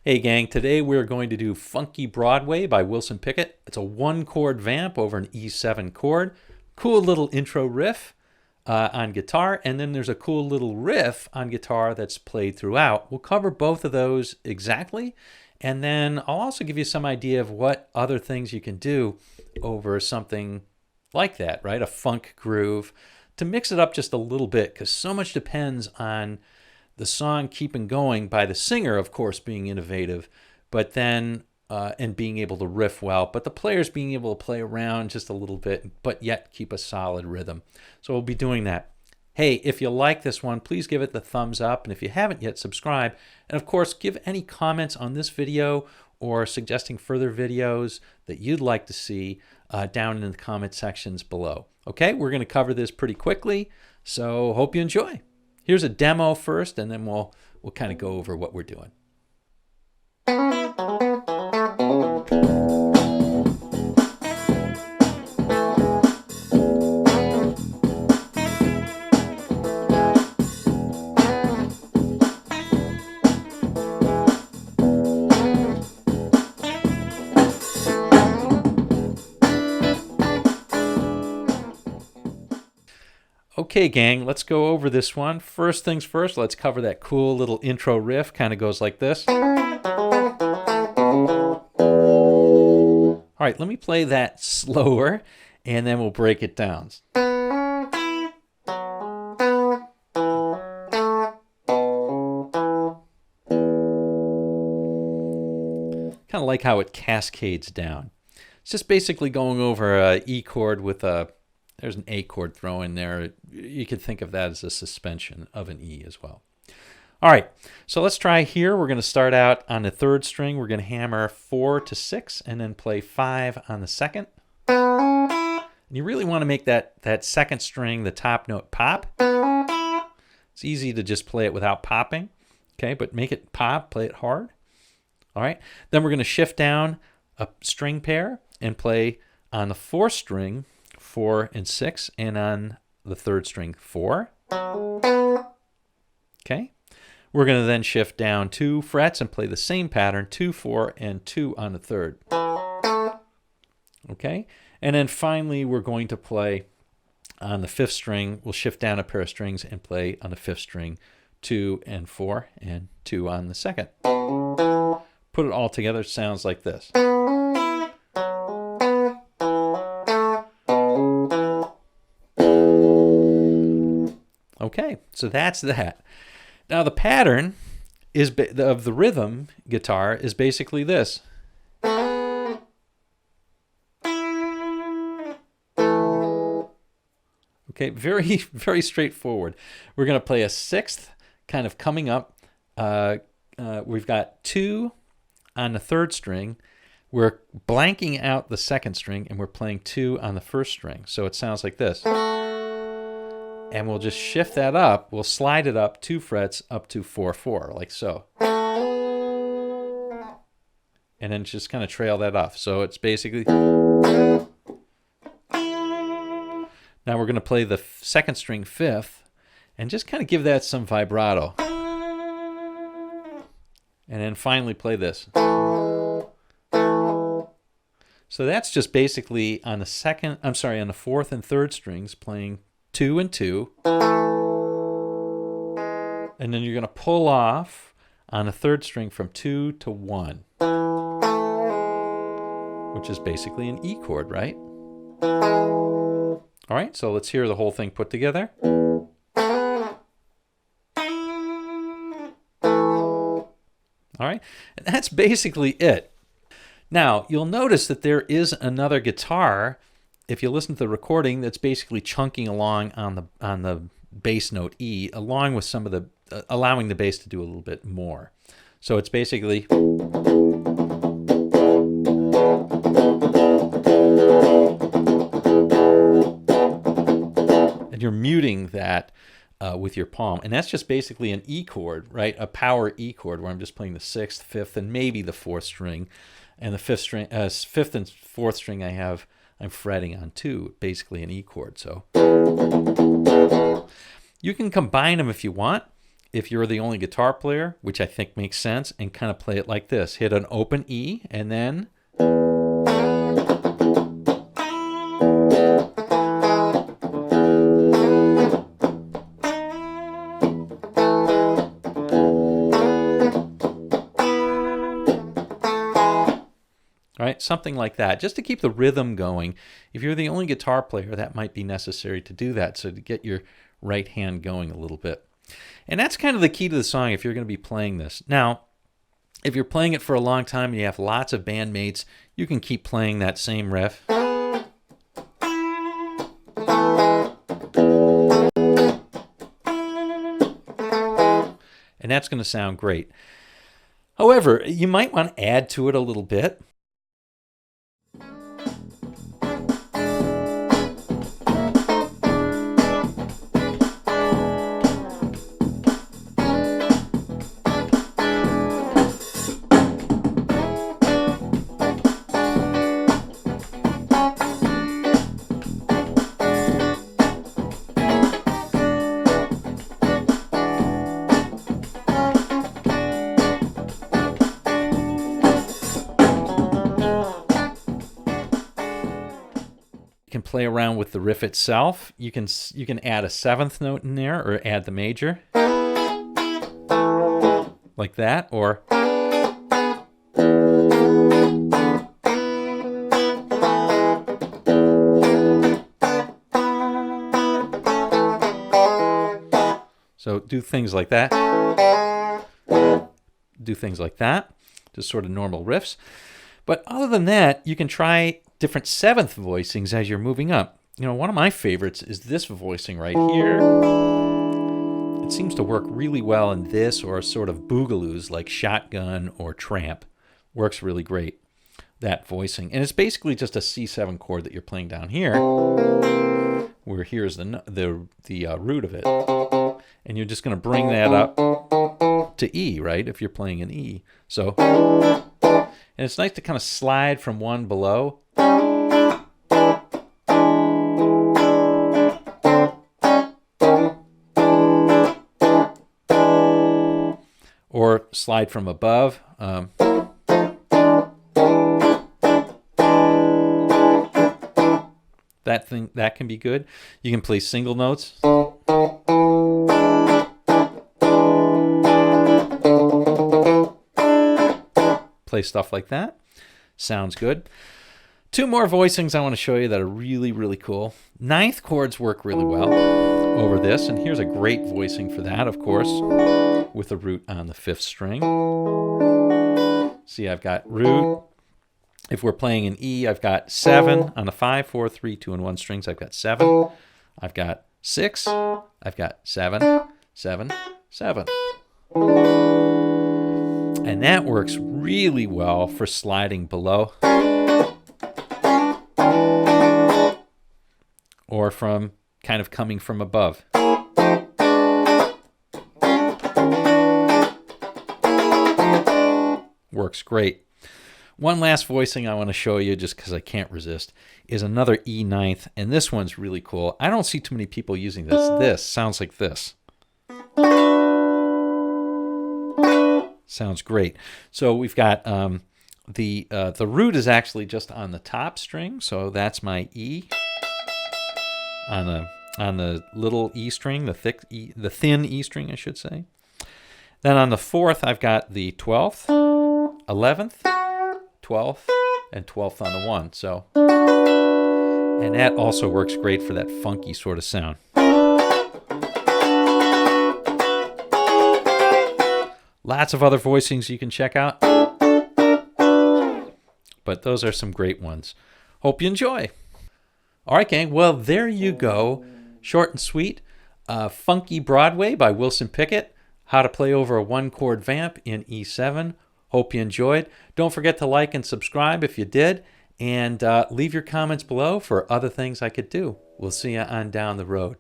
Hey gang, today we're going to do Funky Broadway by Wilson Pickett. It's a 1-chord vamp over an E7 chord. Cool little intro riff on guitar, and then there's a cool little riff on guitar that's played throughout. We'll cover both of those exactly, and then I'll also give you some idea of what other things you can do over something like that, right? A funk groove, to mix it up just a little bit, because so much depends on the song keeping going by the singer, of course, being innovative, but then and being able to riff well, but the players being able to play around just a little bit, but yet keep a solid rhythm. So we'll be doing that. Hey, if you like this one, please give it the thumbs up, and if you haven't yet, subscribe. And of course, give any comments on this video or suggesting further videos that you'd like to see down in the comment sections below. Okay, we're going to cover this pretty quickly, so hope you enjoy. Here's a demo first, and then we'll kind of go over what we're doing. Okay, gang, let's go over this one. First things first, let's cover that cool little intro riff. Kind of goes like this. All right, let me play that slower, and then we'll break it down. Kind of like how it cascades down. It's just basically going over a E chord with a there's an A chord thrown in there. You could think of that as a suspension of an E as well. All right, so let's try here. We're going to start out on the 3rd string. We're going to hammer 4 to 6 and then play 5 on the 2nd. And you really want to make that 2nd string, the top note, pop. It's easy to just play it without popping, okay? But make it pop, play it hard. All right, then we're going to shift down a string pair and play on the 4th string 4 and 6, and on the 3rd string 4. Okay, we're going to then shift down 2 frets and play the same pattern, 2, 4, and 2 on the 3rd. Okay, and then finally we're going to play on the 5th string. We'll shift down a pair of strings and play on the 5th string 2 and 4 and 2 on the 2nd. Put it all together, it sounds like this. Okay, so that's that. Now the pattern is of the rhythm guitar is basically this. Okay, very, very straightforward. We're going to play a 6th kind of coming up. We've got 2 on the 3rd string. We're blanking out the 2nd string, and we're playing 2 on the 1st string. So it sounds like this. And we'll just shift that up. We'll slide it up 2 frets up to 4, 4, like so. And then just kind of trail that off. So it's basically... Now we're going to play the 2nd string 5th and just kind of give that some vibrato. And then finally play this. So that's just basically on the 4th and 3rd strings playing 2 and 2, and then you're going to pull off on the 3rd string from 2 to 1, which is basically an E chord, right? All right, so let's hear the whole thing put together. All right, and that's basically it. Now, you'll notice that there is another guitar, if you listen to the recording, that's basically chunking along on the bass note E, along with some of the allowing the bass to do a little bit more. So it's basically, and you're muting that with your palm, and that's just basically an E chord, right? A power E chord where I'm just playing the 6th, 5th, and maybe the 4th string, and the 5th and 4th string I'm fretting on 2, basically an E chord. So you can combine them if you want, if you're the only guitar player, which I think makes sense, and kind of play it like this. Hit an open E and then right, something like that, just to keep the rhythm going. If you're the only guitar player, that might be necessary to do that, so to get your right hand going a little bit. And that's kind of the key to the song if you're going to be playing this. Now, if you're playing it for a long time and you have lots of bandmates, you can keep playing that same riff. And that's going to sound great. However, you might want to add to it a little bit. Can play around with the riff itself. You can add a seventh note in there, or add the major like that, or so do things like that. Do things like that, just sort of normal riffs. But other than that, you can try different seventh voicings as you're moving up. You know, one of my favorites is this voicing right here. It seems to work really well in this or sort of boogaloos like Shotgun or Tramp. Works really great, that voicing. And it's basically just a C7 chord that you're playing down here, where here's the root of it. And you're just going to bring that up to E, right, if you're playing an E. So, and it's nice to kind of slide from one below. Or slide from above. That can be good. You can play single notes. Play stuff like that. Sounds good. Two more voicings I want to show you that are really, really cool. Ninth chords work really well over this, and here's a great voicing for that, of course, with a root on the fifth string. See, I've got root. If we're playing an E, I've got 7 on the 5, 4, 3, 2, and 1 strings. I've got 7. I've got 6. I've got 7, 7, 7. And that works really well for sliding below or from kind of coming from above. Works great. One last voicing I want to show you, just because I can't resist, is another E ninth, and this one's really cool. I don't see too many people using this. This sounds like this. Sounds great. So we've got the root is actually just on the top string, so that's my E on the little E string, the thin E string, I should say. Then on the fourth, I've got the 12th, 11th, 12th, and 12th on the 1. So, and that also works great for that funky sort of sound. Lots of other voicings you can check out, but those are some great ones. Hope you enjoy. All right, gang. Well, there you go. Short and sweet. Funky Broadway by Wilson Pickett. How to play over a 1-chord vamp in E7. Hope you enjoyed. Don't forget to like and subscribe if you did. And leave your comments below for other things I could do. We'll see you on down the road.